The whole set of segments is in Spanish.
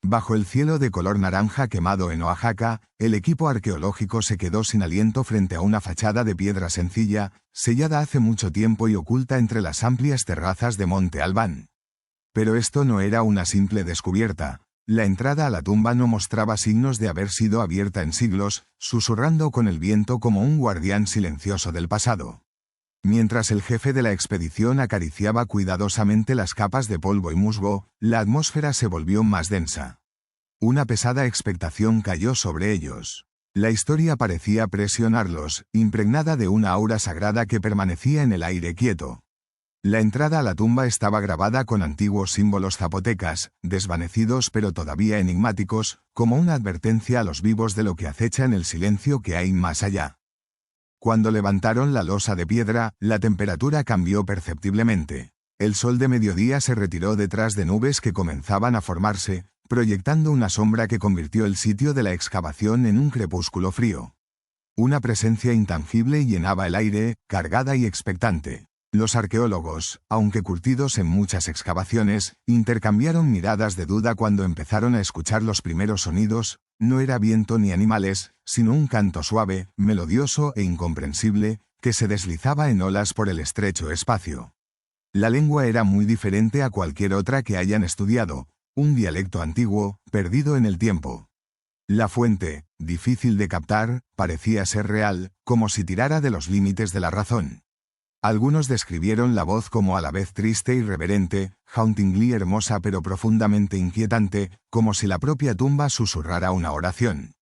Bajo el cielo de color naranja quemado en Oaxaca, el equipo arqueológico se quedó sin aliento frente a una fachada de piedra sencilla, sellada hace mucho tiempo y oculta entre las amplias terrazas de Monte Albán. Pero esto no era una simple descubierta. La entrada a la tumba no mostraba signos de haber sido abierta en siglos, susurrando con el viento como un guardián silencioso del pasado. Mientras el jefe de la expedición acariciaba cuidadosamente las capas de polvo y musgo, la atmósfera se volvió más densa. Una pesada expectación cayó sobre ellos. La historia parecía presionarlos, impregnada de una aura sagrada que permanecía en el aire quieto. La entrada a la tumba estaba grabada con antiguos símbolos zapotecas, desvanecidos pero todavía enigmáticos, como una advertencia a los vivos de lo que acecha en el silencio que hay más allá. Cuando levantaron la losa de piedra, la temperatura cambió perceptiblemente. El sol de mediodía se retiró detrás de nubes que comenzaban a formarse, proyectando una sombra que convirtió el sitio de la excavación en un crepúsculo frío. Una presencia intangible llenaba el aire, cargada y expectante. Los arqueólogos, aunque curtidos en muchas excavaciones, intercambiaron miradas de duda cuando empezaron a escuchar los primeros sonidos. No era viento ni animales, sino un canto suave, melodioso e incomprensible, que se deslizaba en olas por el estrecho espacio. La lengua era muy diferente a cualquier otra que hayan estudiado, un dialecto antiguo, perdido en el tiempo. La fuente, difícil de captar, parecía ser real, como si tirara de los límites de la razón. Algunos describieron la voz como a la vez triste y reverente, hauntingly hermosa pero profundamente inquietante, como si la propia tumba susurrara una oración.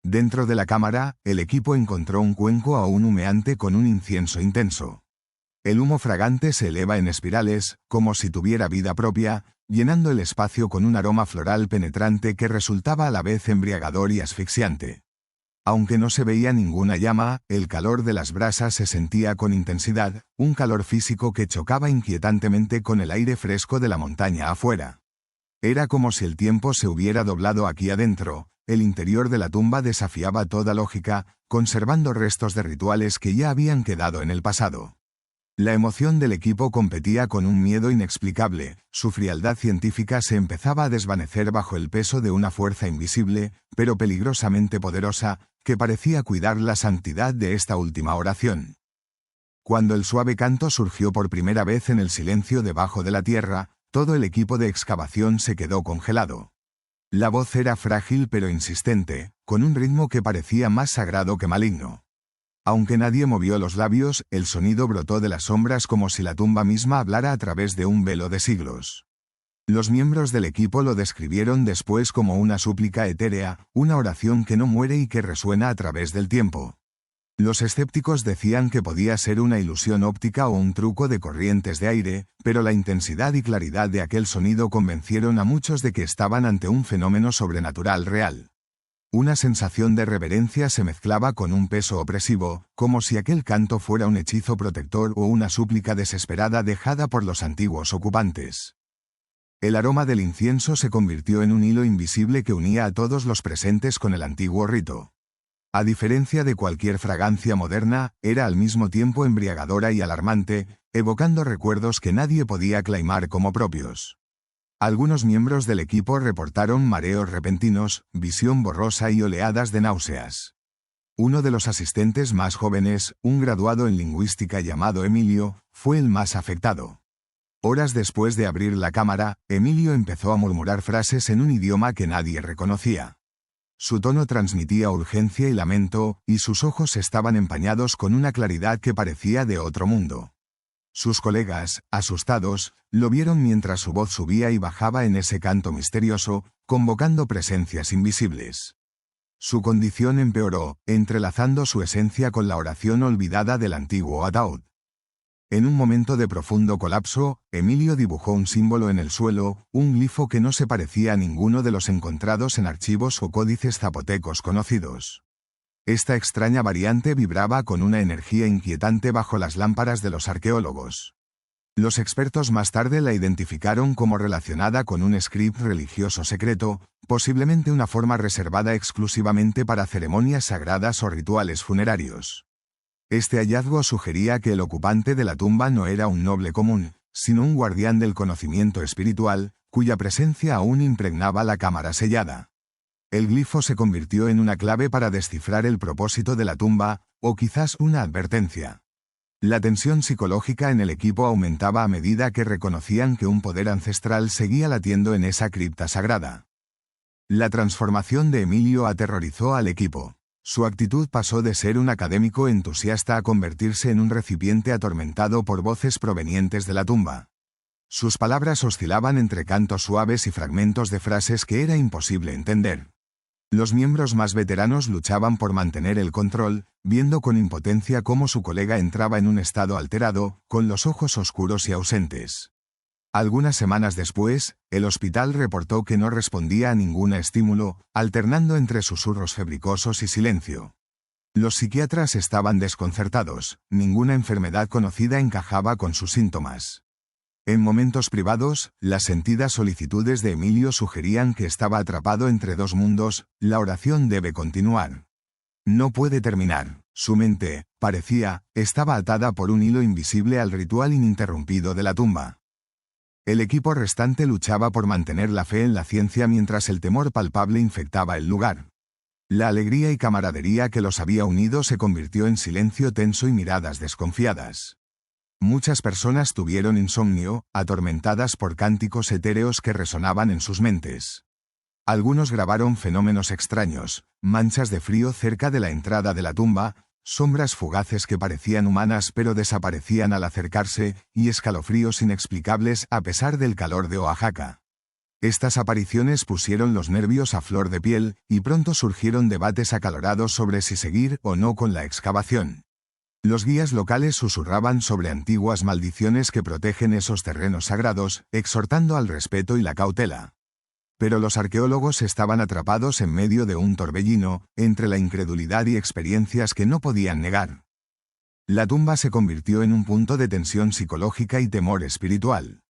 Dentro de la cámara, el equipo encontró un cuenco aún humeante con un incienso intenso. El humo fragante se eleva en espirales, como si tuviera vida propia, llenando el espacio con un aroma floral penetrante que resultaba a la vez embriagador y asfixiante. Aunque no se veía ninguna llama, el calor de las brasas se sentía con intensidad, un calor físico que chocaba inquietantemente con el aire fresco de la montaña afuera. Era como si el tiempo se hubiera doblado aquí adentro. El interior de la tumba desafiaba toda lógica, conservando restos de rituales que ya habían quedado en el pasado. La emoción del equipo competía con un miedo inexplicable, su frialdad científica se empezaba a desvanecer bajo el peso de una fuerza invisible, pero peligrosamente poderosa, que parecía cuidar la santidad de esta última oración. Cuando el suave canto surgió por primera vez en el silencio debajo de la tierra, todo el equipo de excavación se quedó congelado. La voz era frágil pero insistente, con un ritmo que parecía más sagrado que maligno. Aunque nadie movió los labios, el sonido brotó de las sombras como si la tumba misma hablara a través de un velo de siglos. Los miembros del equipo lo describieron después como una súplica etérea, una oración que no muere y que resuena a través del tiempo. Los escépticos decían que podía ser una ilusión óptica o un truco de corrientes de aire, pero la intensidad y claridad de aquel sonido convencieron a muchos de que estaban ante un fenómeno sobrenatural real. Una sensación de reverencia se mezclaba con un peso opresivo, como si aquel canto fuera un hechizo protector o una súplica desesperada dejada por los antiguos ocupantes. El aroma del incienso se convirtió en un hilo invisible que unía a todos los presentes con el antiguo rito. A diferencia de cualquier fragancia moderna, era al mismo tiempo embriagadora y alarmante, evocando recuerdos que nadie podía claimar como propios. Algunos miembros del equipo reportaron mareos repentinos, visión borrosa y oleadas de náuseas. Uno de los asistentes más jóvenes, un graduado en lingüística llamado Emilio, fue el más afectado. Horas después de abrir la cámara, Emilio empezó a murmurar frases en un idioma que nadie reconocía. Su tono transmitía urgencia y lamento, y sus ojos estaban empañados con una claridad que parecía de otro mundo. Sus colegas, asustados, lo vieron mientras su voz subía y bajaba en ese canto misterioso, convocando presencias invisibles. Su condición empeoró, entrelazando su esencia con la oración olvidada del antiguo ataúd. En un momento de profundo colapso, Emilio dibujó un símbolo en el suelo, un glifo que no se parecía a ninguno de los encontrados en archivos o códices zapotecos conocidos. Esta extraña variante vibraba con una energía inquietante bajo las lámparas de los arqueólogos. Los expertos más tarde la identificaron como relacionada con un script religioso secreto, posiblemente una forma reservada exclusivamente para ceremonias sagradas o rituales funerarios. Este hallazgo sugería que el ocupante de la tumba no era un noble común, sino un guardián del conocimiento espiritual, cuya presencia aún impregnaba la cámara sellada. El glifo se convirtió en una clave para descifrar el propósito de la tumba, o quizás una advertencia. La tensión psicológica en el equipo aumentaba a medida que reconocían que un poder ancestral seguía latiendo en esa cripta sagrada. La transformación de Emilio aterrorizó al equipo. Su actitud pasó de ser un académico entusiasta a convertirse en un recipiente atormentado por voces provenientes de la tumba. Sus palabras oscilaban entre cantos suaves y fragmentos de frases que era imposible entender. Los miembros más veteranos luchaban por mantener el control, viendo con impotencia cómo su colega entraba en un estado alterado, con los ojos oscuros y ausentes. Algunas semanas después, el hospital reportó que no respondía a ningún estímulo, alternando entre susurros febricosos y silencio. Los psiquiatras estaban desconcertados, ninguna enfermedad conocida encajaba con sus síntomas. En momentos privados, las sentidas solicitudes de Emilio sugerían que estaba atrapado entre dos mundos, la oración debe continuar. No puede terminar. Su mente, parecía, estaba atada por un hilo invisible al ritual ininterrumpido de la tumba. El equipo restante luchaba por mantener la fe en la ciencia mientras el temor palpable infectaba el lugar. La alegría y camaradería que los había unido se convirtió en silencio tenso y miradas desconfiadas. Muchas personas tuvieron insomnio, atormentadas por cánticos etéreos que resonaban en sus mentes. Algunos grabaron fenómenos extraños, manchas de frío cerca de la entrada de la tumba, sombras fugaces que parecían humanas pero desaparecían al acercarse, y escalofríos inexplicables a pesar del calor de Oaxaca. Estas apariciones pusieron los nervios a flor de piel, y pronto surgieron debates acalorados sobre si seguir o no con la excavación. Los guías locales susurraban sobre antiguas maldiciones que protegen esos terrenos sagrados, exhortando al respeto y la cautela. Pero los arqueólogos estaban atrapados en medio de un torbellino, entre la incredulidad y experiencias que no podían negar. La tumba se convirtió en un punto de tensión psicológica y temor espiritual.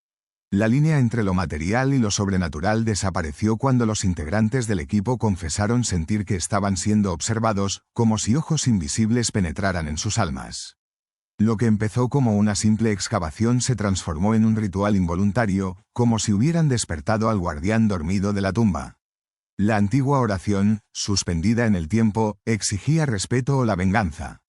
La línea entre lo material y lo sobrenatural desapareció cuando los integrantes del equipo confesaron sentir que estaban siendo observados, como si ojos invisibles penetraran en sus almas. Lo que empezó como una simple excavación se transformó en un ritual involuntario, como si hubieran despertado al guardián dormido de la tumba. La antigua oración, suspendida en el tiempo, exigía respeto o la venganza.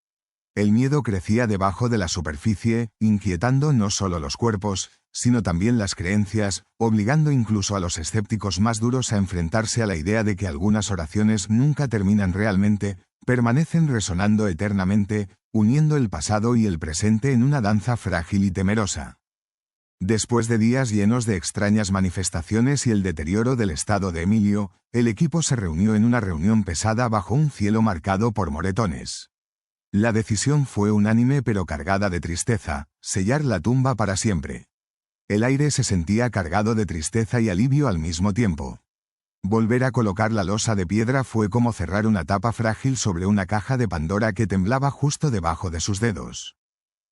El miedo crecía debajo de la superficie, inquietando no solo los cuerpos, sino también las creencias, obligando incluso a los escépticos más duros a enfrentarse a la idea de que algunas oraciones nunca terminan realmente, permanecen resonando eternamente, uniendo el pasado y el presente en una danza frágil y temerosa. Después de días llenos de extrañas manifestaciones y el deterioro del estado de Emilio, el equipo se reunió en una reunión pesada bajo un cielo marcado por moretones. La decisión fue unánime pero cargada de tristeza: sellar la tumba para siempre. El aire se sentía cargado de tristeza y alivio al mismo tiempo. Volver a colocar la losa de piedra fue como cerrar una tapa frágil sobre una caja de Pandora que temblaba justo debajo de sus dedos.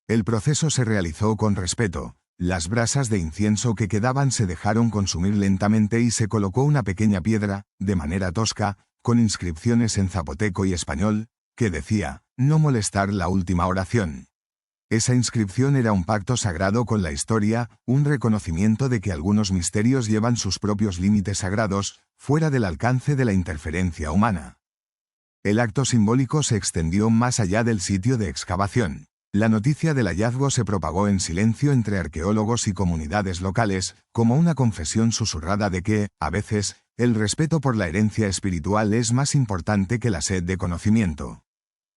El proceso se realizó con respeto. Las brasas de incienso que quedaban se dejaron consumir lentamente y se colocó una pequeña piedra, de manera tosca, con inscripciones en zapoteco y español, que decía: no molestar la última oración. Esa inscripción era un pacto sagrado con la historia, un reconocimiento de que algunos misterios llevan sus propios límites sagrados, fuera del alcance de la interferencia humana. El acto simbólico se extendió más allá del sitio de excavación. La noticia del hallazgo se propagó en silencio entre arqueólogos y comunidades locales, como una confesión susurrada de que, a veces, el respeto por la herencia espiritual es más importante que la sed de conocimiento.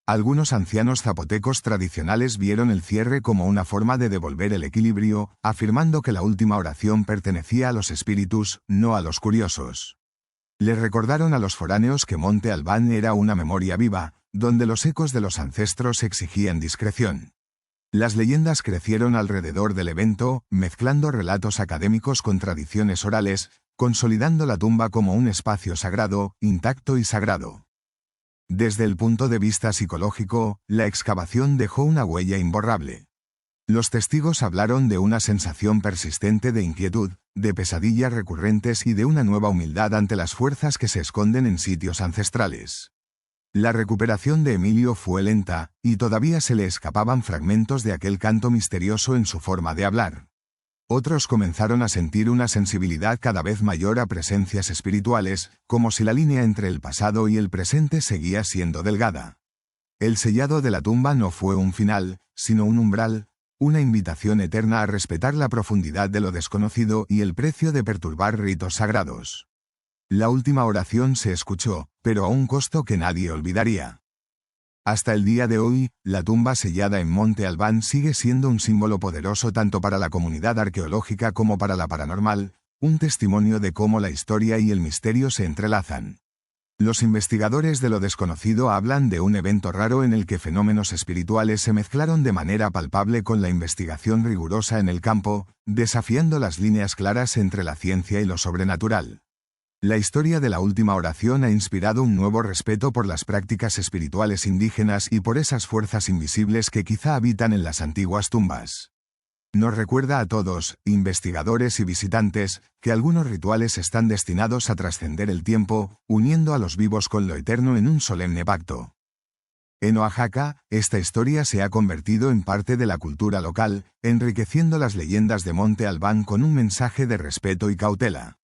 Algunos ancianos zapotecos tradicionales vieron el cierre como una forma de devolver el equilibrio, afirmando que la última oración pertenecía a los espíritus, no a los curiosos. Les recordaron a los foráneos que Monte Albán era una memoria viva, donde los ecos de los ancestros exigían discreción. Las leyendas crecieron alrededor del evento, mezclando relatos académicos con tradiciones orales, consolidando la tumba como un espacio sagrado, intacto y sagrado. Desde el punto de vista psicológico, la excavación dejó una huella imborrable. Los testigos hablaron de una sensación persistente de inquietud, de pesadillas recurrentes y de una nueva humildad ante las fuerzas que se esconden en sitios ancestrales. La recuperación de Emilio fue lenta, y todavía se le escapaban fragmentos de aquel canto misterioso en su forma de hablar. Otros comenzaron a sentir una sensibilidad cada vez mayor a presencias espirituales, como si la línea entre el pasado y el presente seguía siendo delgada. El sellado de la tumba no fue un final, sino un umbral, una invitación eterna a respetar la profundidad de lo desconocido y el precio de perturbar ritos sagrados. La última oración se escuchó, pero a un costo que nadie olvidaría. Hasta el día de hoy, la tumba sellada en Monte Albán sigue siendo un símbolo poderoso tanto para la comunidad arqueológica como para la paranormal, un testimonio de cómo la historia y el misterio se entrelazan. Los investigadores de lo desconocido hablan de un evento raro en el que fenómenos espirituales se mezclaron de manera palpable con la investigación rigurosa en el campo, desafiando las líneas claras entre la ciencia y lo sobrenatural. La historia de la última oración ha inspirado un nuevo respeto por las prácticas espirituales indígenas y por esas fuerzas invisibles que quizá habitan en las antiguas tumbas. Nos recuerda a todos, investigadores y visitantes, que algunos rituales están destinados a trascender el tiempo, uniendo a los vivos con lo eterno en un solemne pacto. En Oaxaca, esta historia se ha convertido en parte de la cultura local, enriqueciendo las leyendas de Monte Albán con un mensaje de respeto y cautela.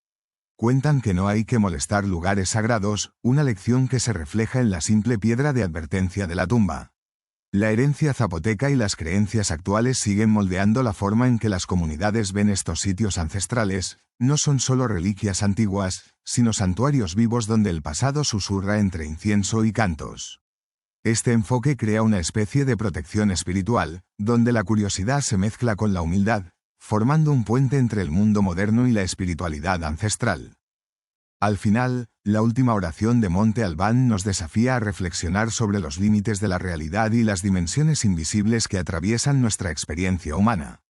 Cuentan que no hay que molestar lugares sagrados, una lección que se refleja en la simple piedra de advertencia de la tumba. La herencia zapoteca y las creencias actuales siguen moldeando la forma en que las comunidades ven estos sitios ancestrales, no son solo reliquias antiguas, sino santuarios vivos donde el pasado susurra entre incienso y cantos. Este enfoque crea una especie de protección espiritual, donde la curiosidad se mezcla con la humildad, formando un puente entre el mundo moderno y la espiritualidad ancestral. Al final, la última oración de Monte Albán nos desafía a reflexionar sobre los límites de la realidad y las dimensiones invisibles que atraviesan nuestra experiencia humana.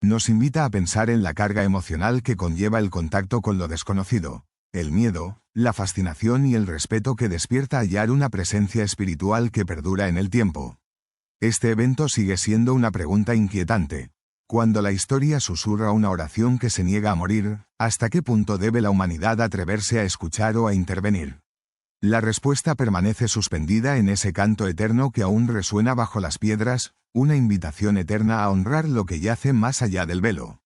Nos invita a pensar en la carga emocional que conlleva el contacto con lo desconocido, el miedo, la fascinación y el respeto que despierta hallar una presencia espiritual que perdura en el tiempo. Este evento sigue siendo una pregunta inquietante. Cuando la historia susurra una oración que se niega a morir, ¿hasta qué punto debe la humanidad atreverse a escuchar o a intervenir? La respuesta permanece suspendida en ese canto eterno que aún resuena bajo las piedras, una invitación eterna a honrar lo que yace más allá del velo.